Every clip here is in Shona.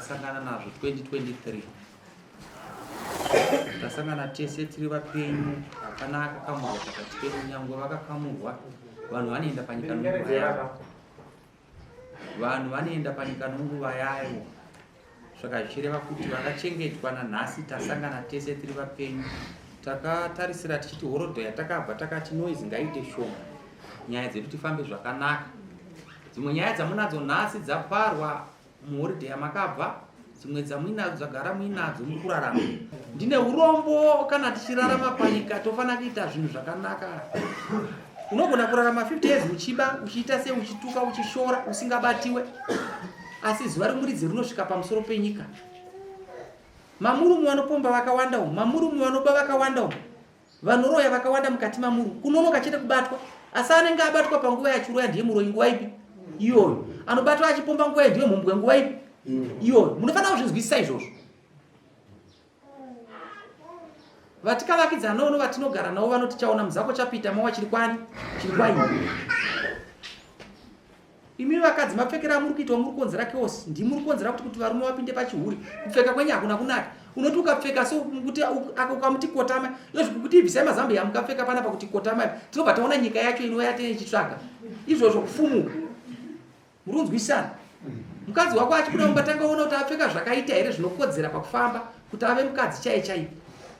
Tasangana nazvo 2023 tasangana tese tiri vapenyu akanaka kamurwa pakati pedu nyangwe vakakamurwa vanhu vanoenda panyika nenguva yavo vanhu vanoenda panyika nenguva yayo saka zvichireva kuti vakachengetwa nanhasi tasangana tese tiri vapenyu takatarisira tichiti horodho yatakabva takati noise ngaite shoma nyaya dzedu tifambe zvakanaka dzimwe nyaya dzamunadzo nhasi dzaparwa muhoridhe yamakabva dzimwe dzamuinadzo dzagara muinadzo mukurarama ndine urombo kana tichirarama panyika tofana kuita zvinhu zvakanaka unogona kurarama 50 years uchiba uchiita se uchituka uchishora usingabatiwe asi zuva remuridzi rinosvika pamusoro penyika mamurumu vanopomba vakawanda umu mamurumu vanoba vakawanda umu vanoroya vakawanda mukati mamuru kunonoka chete kubatwa asi anenge abatwa panguva yachiroya ndiye muroyi nguva ipi iyoyo anobatwa achipomba nguva ndiye mhumbwe nguva ipi iyoyo munofanira kuzvinzwisisa izvozvo vatikavakidzana uno vatinogara navo vanotichaona muzako chapita mawa chiri kwani chiri kwaini imi vakadzi mapfekera muri kuita muri konzera chaos ndimuri konzera kuti varume vapinde pachihuri kupfeka kwenyu hakuna kunaka unoti ukapfeka so kuti akamuti kotama yozvikuti ibvisai mazambe yamukapfeka panapa kuti kotama tinobva taona nyika yacho inouya teichitsvaga izvozvo kufumuka muri kunzwisana mukadzi wako achikuda mubatanga ona kuti apfeka zvakaita here zvinokodzera pakufamba kuti ave mukadzi chaiye chaiye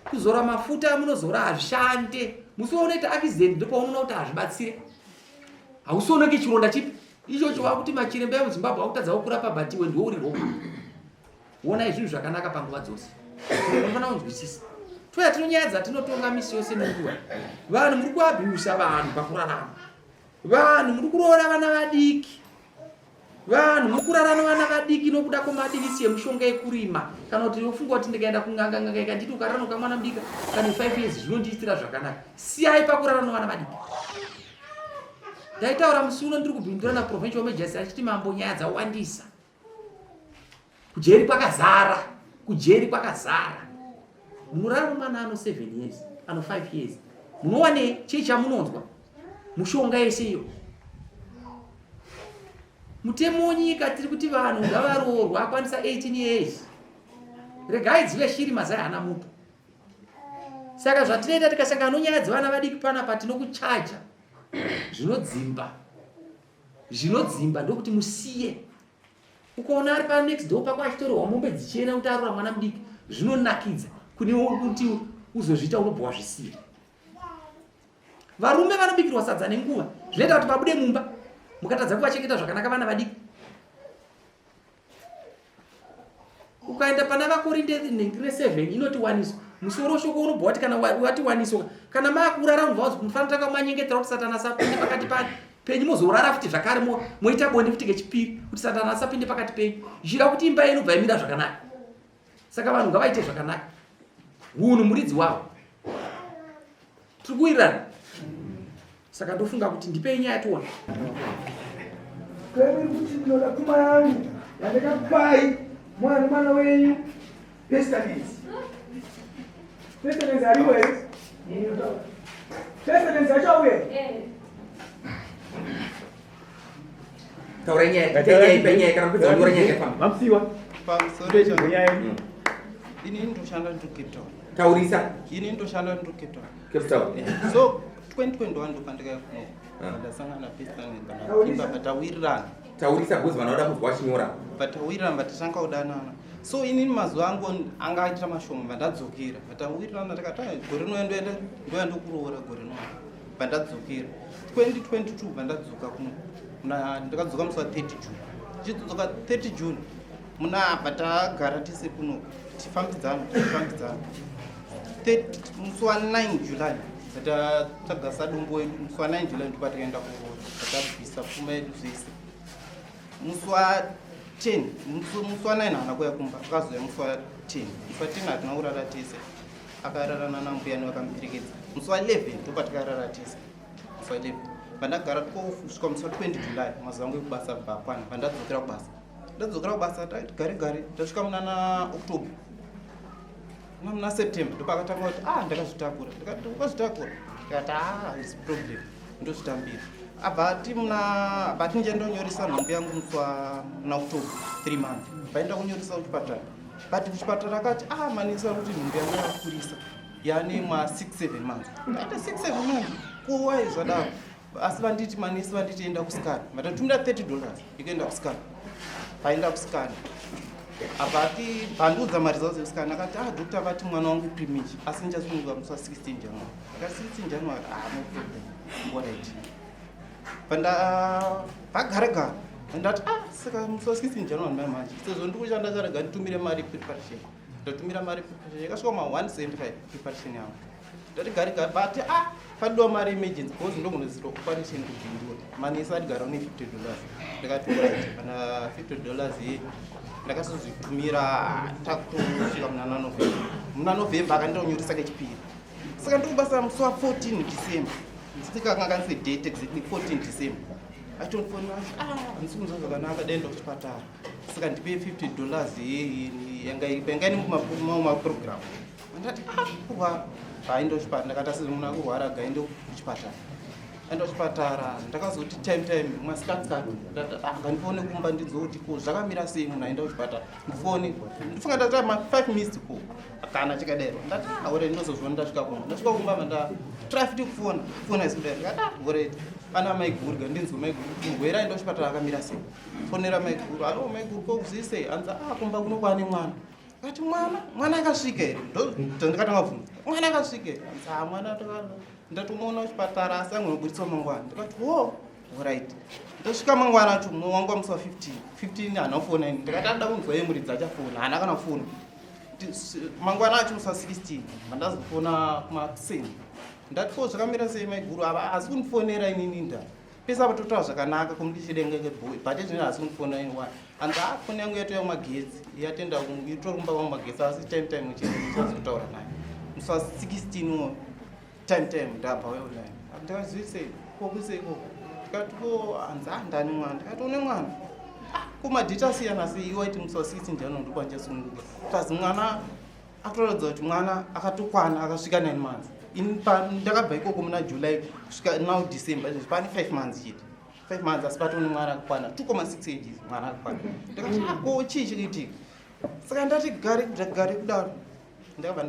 kuzora mafuta munozora hazvishande musi waunoita accident ndipo unoona kuti hazvibatsire hausioneki chironda chipi ichocho wakuti machiremba emuzimbabwe akutadzawo kurapa bhatiwe ndiwo uri ropa wona izvinhu zvakanaka panguva dzose unofanira kunzwisisa toya tinonyaya dzatinotonga misi yose nenguva vanhu muri kuabhiusa vanhu pakurarama vanhu muri kuroora vana vadiki vanhu muri kurarana vana vadiki nokuda kwemadivisi emushonga yekurima kana kuti ufunga kuti ndikaenda kunganga ikanditi ukararana kamwana mudika kana 5 years zvinondiitira zvakanaka siyai pakurarana vana vadiki ndaitaura musi uno ndiri kubhindura naprovincial majors achiti mambo nyaya dzawandisa kujeri kwakazara munorarama mwana ano 7 years ano 5 years munowane chii chamunonzwa mushonga yese iyo mutemo nyika tiri kuti vanhu ngavaroorwa akwanisa 18 years regai dzive shiri mazai hana muto saka zvatinoita tikasangana nonyaya dzevana vadiki panapa tinokuchaja zvinodzimba ndokuti musiye ukaona ari pa next door pako achitorwa mombe dzichena kuti arora mwana mudiki zvinonakidza kune kuti uzozviita unobva wazvisiya varume vanobikirwa sadza nenguva zvinoita kuti pabude mumba mukatadza kuvachengeta zvakanaka vana vadiki ukaenda pana vakorinde 7 inoti waniswa musoro shoko unobva wati kana wati waniswa kana makurara unobva mufanira takamwanyengetera kuti satana asapinde pakati penyu mozorara futi zvakare moita bonde futi kechipiri kuti satana asapinde pakati penyu zhira kuti imba yenu bva imira zvakanaka saka vanhu ngavaite zvakanaka uno muridzi wavo tikuwirirana saka ndofunga kuti ndipei nyaya tiona Kami kuti ndinoda kuma yangu yandakapai mwana wenyu pestalins ariwe pestalins achauye taura nyaya kana kupedza kunyora nyaya yakafamba mamsiwa pamusoro changu ini ndoshanda Cape Town. taurisa Ini ndoshanda Cape Cape Town. So 2021 ndopandika kuno ndasangana pestalins kana imba patawirirana taurisa kuzi vanoda kuzwa chinyora patawirirana vatashanga kudanana. So ini mazuva angu angaita mashoma vandadzokera patawirirana takati gore rinoenda ndoyandokuroora gore rino vandadzokera 2022 vandadzoka kuno ndakadzoka musi wa 30 June chidzodzoka 30 June muna patagara tise kuno tifambidzana musi wa 9 July tatagasa dumbo yedu musi wa 9 July ndopatakaenda kuroora tatabvisa pfuma yedu zvese musi wa 10 musi wa 9 hana kuya kumba akazoya musi wa 10 musi wa 10 hatina kurara tese akararana nambuyani vakamberekedza musi wa 11 ndopatakarara tese musi wa 11 pandagara kusvika musi wa 20 July mazuva angu ekubasa bakwana pandadzokera kubasa gare ndasvika munana October muna September ndopakatanga kuti ndakazvitakura ndikati ukazvitakura ndikati is problem ndozvitambira abati njendonyoresa nhombe yangu musi muna October 3 months vaenda kunyoresa kuchipatara but kuchipatara akati manisa kuti nhombe yangu yakurisa yani ma 6-7 months ati 6-7 months kuwai zvadavo asi vanditi manesi vanditi enda kuskana vatatumira $30 ikuenda kuskana paenda kuskana abati bandudza mari zavo dzekuskana akati dokta vati mwana wangu premature asi ndichasununguka musi wa 16 January akati 16 January no problem alright pagara ndati saka musi wa 16 January manje sezvo ndikushanda charaga nditumire mari preparation ndatumira mari preparation yakasvika ma 175 preparation yangu ndati gari bati padiwa mari emergency because ndomunoziro operation kudhindura manesi adigara une $50 ndikati alright pana $50 ye ndakasozvitumira takusvika muna November akandonyoresa kechipiri saka ndikubasa musi wa 14 December ndisingakanganise date exactly 14 December achitonifona ndisikunzwa zvakanaka daenda kuchipatara saka ndipe $50 yangaini mumaprogram ndati aenda kuchipatara ndakati asi muna kurwara gaende kuchipatara aenda kuchipatara ndakazoti time masikatsikati ngandione kumba ndizoti ko zvakamira sei munhu aenda kuchipatara ndifone ndifunga ndati 5 minutes ko kana chikadero ndati ore ndinozozviona ndasvika kumba manda traffic kufona isindai ndikati ore pana maigurga ndinzwa maiguru murwere aenda kuchipatara akamira sei fonera maiguru alo maiguru kokuzise anza kumba kuno kwane mwana kati mwana akasvika here ndikatanga bvunza mwana akasvika here anza mwana ndatomuona kuchipatara asi angonobudisa mangwana ndikati alright ndosvika mangwana acho wangu wa musi wa 15 hana kufona ini ndikati ada kunzwa yemuridzi achafona hana kana kufona mangwana acho musi wa 16 mandazofona kumakuseni ndati ko zvakamira sei maiguru ava asi kunifonera inini nda pesa patotaura zvakanaka kumudichidenga keboy but ezvino asi kunifona ini wani anza foni yangu yatoya kumagetsi yatenda itori kumba kwangu magetsi asi time ichazotaura naye musi wa 16 time ndabva weonai ndikazivise kokuseiko ndikati ko anza ndani mwana ndikati une mwana kumadhita siyana sei iwaiti musi wa 16 January ndokwanjasununguka tazi mwana akutorodza kuti mwana akatokwana akasvika 9 months ndakabva ikoko muna July kusvika now December pane 5 months chete 5 months asi patone mwana akakwana 2.6 ages mwana akakwana ndikati ko chii chikuitika saka ndati gare kudaro ndakabva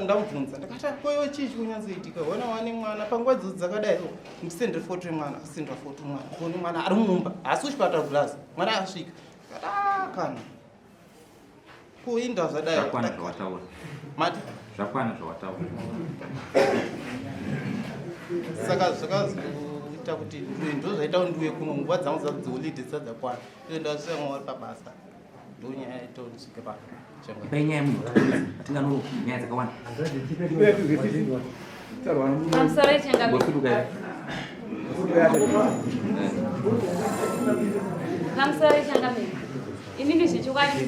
ndamubvunza ndakati koiwe chii chikunyanzoitika ona wane mwana panguva idzodzo dzakadai ndisendere foto yemwana akasendera foto mwana kuone mwana ari mumba asi kuchipatara glass mwana akasvika ndakati kana kuinda zvadai mati zvakwana zvawataura saka zvakazoita kuti ndo zvaita kuti ndiuye kuno nguva dzangu dzaholiday dzisati dzakwana ndasvika vari pabasa ndonyaya yaita kuti svike pa painyaya munhu atingano nyaya dzakawanda pamusoro changamiri inini zvichikwadi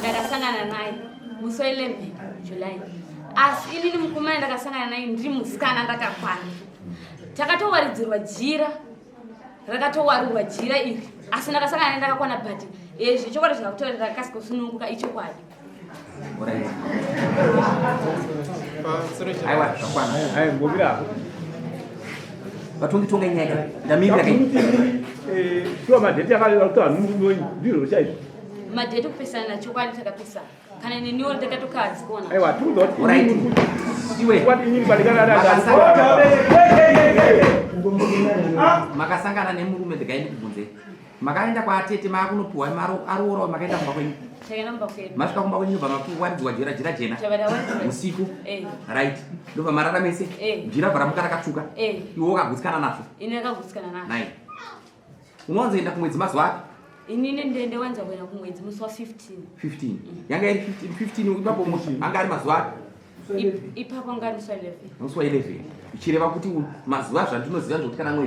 ndakasangana naye musi wa 11 July. Asi inini mukomana ndakasangana naye ndiri musikana ndakakwana. Takatowaridzirwa jira. Rakatowarirwa jira iri. Asi ndakasangana naye ndakakwana but chokwadi zvakakutora ndakasika kusununguka ichokwadi. Aiwa, zvakwana. Hai, mbobira. Vatongi nyaya ndamira kai. Sio madeti akatoa Nhumbu ndiro chaizvo. Madeti kupesana chokwadi takapesana. Kana niniwo ndakatokadzi kuona. Aiwa, tudo. Alright. Iwe Kwati nyinyi balikana makasangana nemurume ndikaenda kubvunze. Makaenda kwaatete makunopuwa aroora makaenda kumba kwenyu. Takaenda kumba kwedu. Masvika kumba kwenyu bva makuwaridzwa jira jena. Usiku. Right. Ndobva marara mese. Jira bva ramuka rakatsvuka. Iwe wakagutsikana nazvo. Ine yakagutsikana nazvo. Nai. Unozoenda kumwedzi mazuva api? Inini ndende wanza kuenda kumwedzi musi wa 15. 15. Yanga iri 15 ipapo anga ari mazuva api? Ipapo anga ari musi wa 11. Musi wa 11. Ichireva kuti mazuva zvandinoziva ndokuti kana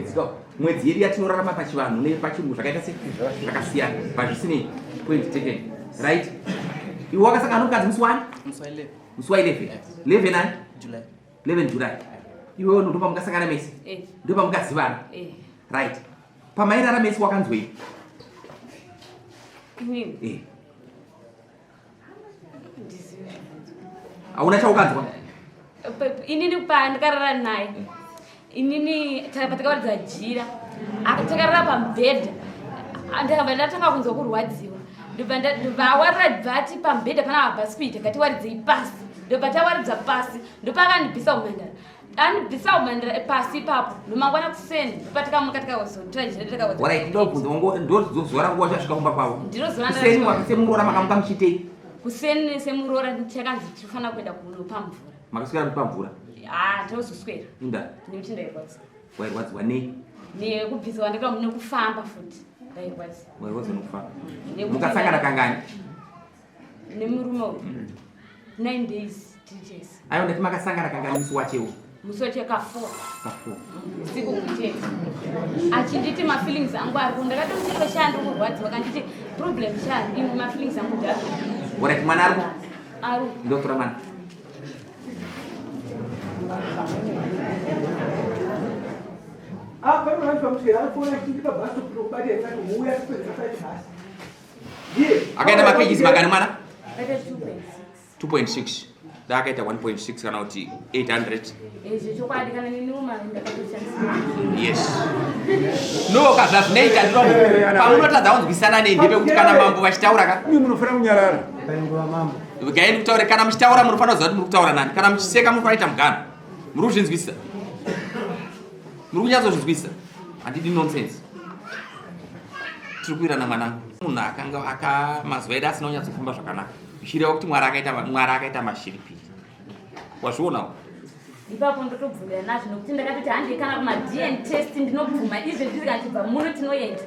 mwedzi yedu yatinorarama pachivanhu nepachirungu zvakaita zvakasiyana pazvisinei point taken. Right? Iwe wakasangana nomukadzi musi wani? Musi wa 11. 11 nani? July. 11 July. Iwewo ndopa mukasangana mese? Ndopa mukazivana? Right. Pamairara mese wakanzwei? Inini? Hauna chaukanzwa? Inini pandakarara naye. Inini patakawaridza jira. Takarara pamubhedha. Ndakabva ndatanga kunzwa kurwadziwa. Ndobva awarira bhati pamubhedha pana bhasikiti akatiwaridzei pasi. Ndobva tawaridza pasi. Ndopakandibvisa umhandara. Anibvisa umhandara pasi ipapo. Ndomangwana kuseni. Ndopatikamuka tikazotora jira tikawadza. Alright, ndobvunza ndozuva rangu wachasvika kumba kwavo. Ndiro zuva kuseni wasemurora makamuka muchitei? Kuseni semurora chakanzi tifanira kuenda kunopa mvura. Makaswera kupa mvura? Tozoswera. Inda? Nekuti ndairwadziwa. Wairwadziwa nei? Nekubviswa nekufamba futi. Ndairwadziwa. Wairwadziwa nekufamba. Mukasangana kangani? Nemurume uyu. 9 days, 3 days. Aiwa ndati makasangana kangani musi wachewo? Musi wachewo ka4. Ka4. Usiku kuchete. Achinditi mafeelings angu ari ndakatomucheka chando kurwadziwa kanditi problem chani imwe mafeelings angu ndari. Alright, mwana ari? Ari. Ndotora mwana. Kama unavyofahamu alikuwa akifika basi kupata yake muya kupata basi. Akaenda mapages magani mwana? Akaita 2.6. Akaita 1.6 kana kuti 800. Chokwadi kana nini uma ndakatoshandisa. Yes. No kaza zvinoita ndinono. Pamunotadza kunzwisana nendepe kuti kana mambo vachitaura ka? Uyu munofana kunyarara. Paingova mambo. Ukaenda kutaura kana muchitaura munofana kuziva kuti muri kutaura nani. Kana muchiseka munofanira kuita mugano. Muri kuzvinzwisisa. Muri kunyatsozvinzwisisa. Handidi nonsense. Tiri kuirana mwanangu. Munhu akanga mazuva edu asina kunyatsofamba zvakanaka. Zvichireva kuti Mwari akaita mashiripiri. Wazvionawo? Ipapo ndotobvunza nazvo nokuti ndakatoti handii kana kuma-DNA test ndinobvuma izvo ndizikachibva muno tinoenda.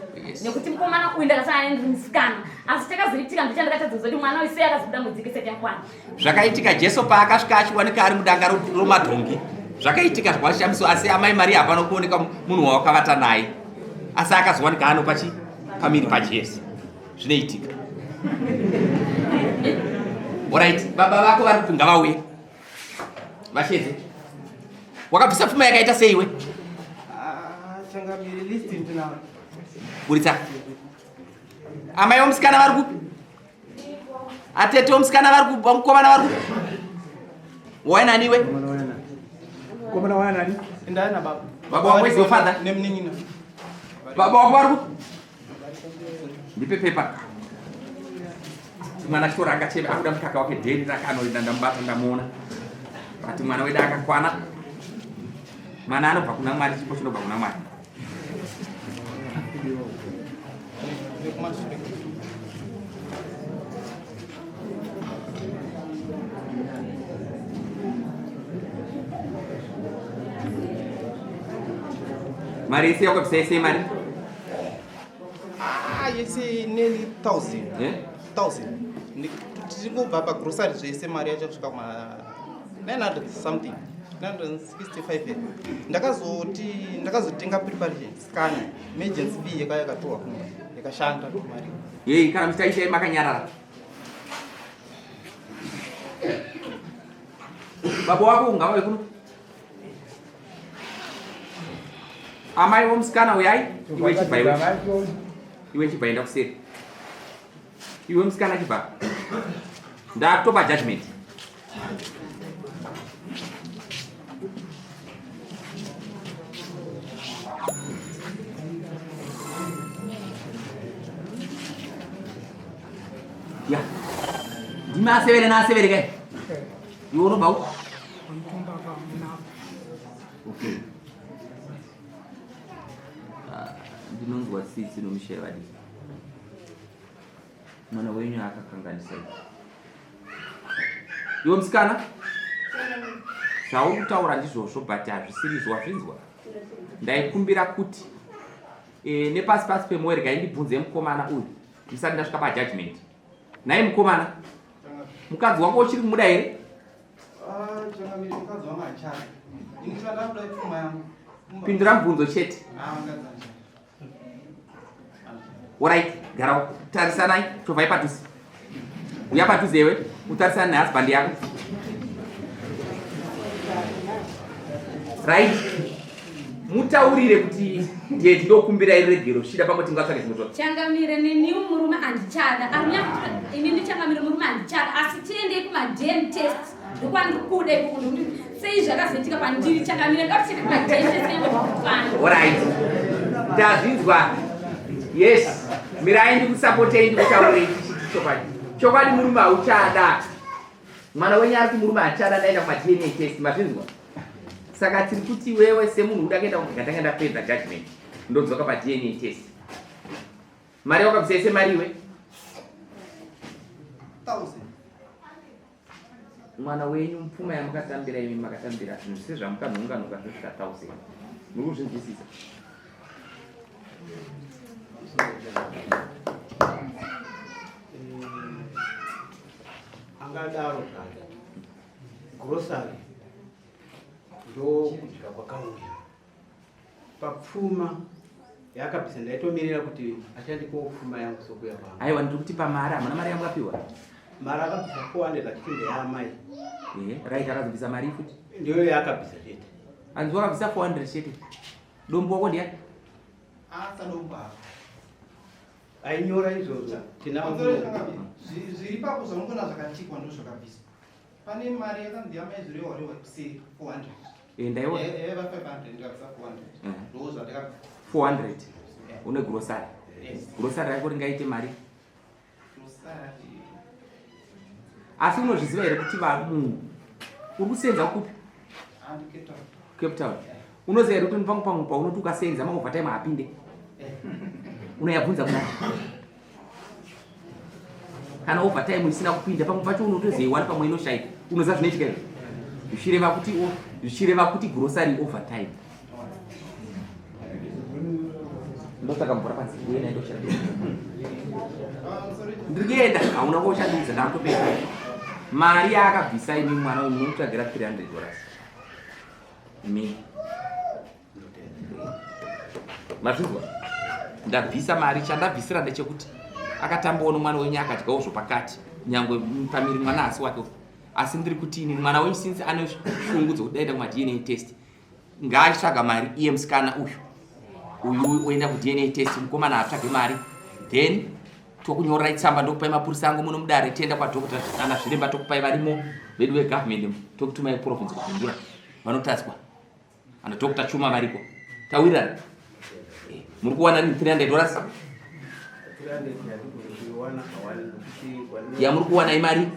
Nekuti mukomana uyu ndakasangana naye ndiri musikana. Asi chakazoitika ndochandakatadza kuti mwana uyu sei akazobudamudzika isati yakwana. Zvakaitika Jesu paakasvika achiwanika ari mudanga romadhongi. Zvakaitika zvakashamiso asi amai Maria hapana kuoneka munhu wawakavata naye. Asi akazowanika ano pamiri paJesu. Zvinoitika. Alright, baba vako vari kuti ngavauye. Vashedze. Wakabvisa pfuma yakaita seiwe? Changamiri list ndinawo. Buritsa. Amai vomusikana vari kupi? Atete vomusikana vari kupi? Mukomana vari kupi? Waina niwe? Komana wana nani? Ndaina baba. Baba wako is your father? Nemningina. Baba wako vari kupi? Ndipe pepa. Mwana chitora akachema akuda mukaka wake dheri rakanoenda ndamubata ndamuona. Ati mwana wedu akakwana. Mwana anobva kuna Mwari, chipo chinobva kuna Mwari. Mari isi yako pesa mari? Yese nearly 1,000. Eh? 1,000. Ndikubva pagrocery zvese mari yacho kusvika kuma 900 something. 965. Ndakazotenga preparation scan emergency fee yakatoa kuma yakashanda mari. Yei kana mtaisha makanyarara. Baba wako ungauye kuno. Amai womsikana uyai iwe chibaiwe. Iwe chibaenda kuseri. Iwe msikana chiba. Ndakutopa judgment. Ya. Dima severe na severe kai. Iwo no bau. Okay. Ndinonzwa sisi nomushevadi. Mwana wenyu akakanganisa. Iwo msikana? Zvaurikutaura ndizvozvo but hazvisiri zvawazvinzwa. Ndaikumbira kuti nepasi pasi pemwoyo regai ndibvunze mukomana uyu ndisati ndasvika pajudgment. Naye mukomana mukadzi wako uchiri kumuda here? Changamire mukadzi wangu achari. Ndinotanda kuda pfuma yangu. Pindura mubvunzo chete. Alright, gara tarisanai chovhai padhuze. Uya padhuze iwe utarisana nehusband yako. Right? Mutaurire kuti ndiye ndinokumbira iri regero shida pamwe tingatsvake zvimwe zvose. Changamire neniwo murume andichada. Ini ndichangamire murume andichada asi tiende kuma-DNA test. Ndokwandikuda ikoko ndokuti sei zvakazoitika pandiri Changamire ngatiende kuma-DNA test nekufana. Alright. Ndazvinzwa. Yes. Mirai ndikusapotei ndikutaurei chichi chokwadi. Chokwadi murume auchada. Mwana wenyu ari kuti murume achada ndaenda kuma-DNA test. Mazvinzwa? Saka tiri kuti wewe semunhu uda kuenda kungatanga ndapedza judgment ndodzoka pa-DNA test. Mari wakabvisa semari iwe? 1000. Mwana wenyu mpfuma yamakatambira imi makatambira zvinhu sezvamukanhunganuka zvosvika 1000. Muri kuzvinzwisisa? Angadaro kana grocery ndo kudya kwakauya papfuma yakabvisa ndaitomirira kuti achandipawo pfuma yangu sokuya kwangu. Aiwa ndiri kuti pamari hamuna mari yangu apiwa? Mari akabvisa 400 achiti ndeyaamai. Right, akabvisa mari futi? Ndiyo yakabvisa chete. Anzi wakabvisa 400 chete? Dombo wako ndiani? Domba. Ainyora izvozvo tinawo zviri papo zvaunogona zvakatikwa ndo zvakabvisa. Pane mari yakandiyamai zviri warewa kuseri 400. Ndaiona? Eva 500 ndikabvisa 400. Ndo zvandakabvisa 400. Une grocery? Yes. Grocery yako ringaite mari? Grocery. Asi unozviziva here kuti munhu uri kusenza kupi? Cape Town. Unoziva here kuti pamwe paunoti ukasenza ma-overtime apinde? Unoyabvunza kudai. Kana overtime isina kupinda pamwe pacho unotoziva pamwe inoshaika. Unoziva zvinoitika here? Zvichireva kuti grocery overtime. Ndosaka mvura pasi uyena ndoshandisa. Ndiri kuenda hauna koshandisa ndakutopedza. Mari yakabvisa imi mwana uyu munotsvagira $300. Imi. Mazvizwa? Ndabvisa mari chandabvisira ndechekuti akatambawo nomwana wenyu akadyawo zvopakati nyangwe pamiri mwana asi wake. Asi ndiri kuti ini mwana wenyu since ane shungu dzokudaenda kuma-DNA test ngaatsvaga mari iye musikana uyu oenda ku-DNA test mukomana atsvage mari then tokunyorera tsamba ndokupai mapurisa angu muno mudare tienda kwadhokota ana zviremba tokupai varimo vedu vegovernment tokutumai province kuvhundura vanotatswa ana Dr. Chuma variko tawirirana. Muri kuwana ni $300? Ya muri kuwana imari?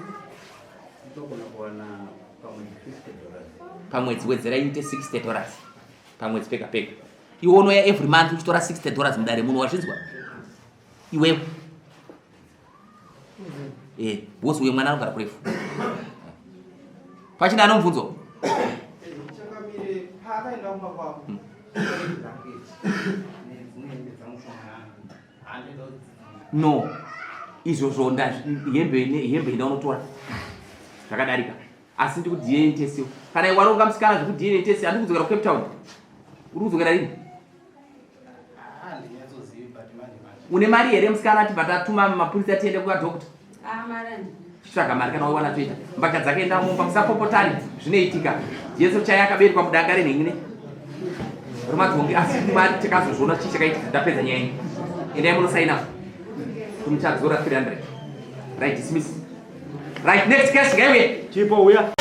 Pamwedzi wedzera ite $60 pamwedzi pega pega. Iwe unoya every month uchitora $60 mudare munhu wazvinzwa? Iwewe. Bosi uye mwana anogara kurefu. Pachina anomubvunzo? Changamire paakaenda kumba kwako. No. Izvozvo hembe indaunotora zvakadarika. Asi ndiri ku-DNA test. Kana iwe waronga musikana zvoku-DNA test handiri kudzokera ku-Cape Town. Uri kudzokera rini? Une mari here musikana ati patatuma mapurisa tiende kwadhokota? tsvaga mari kana waiwana toita mbaka dzakaenda mumba musapopotani zvinoitika Jesu chaya akaberekwa mudanga renhengine romadhongi asi mari takazozviona chii chakaitika ndapedza nyaya iyi endai munosaina kumuchadzora 300 right dismiss right next case ngaiwe chipo uya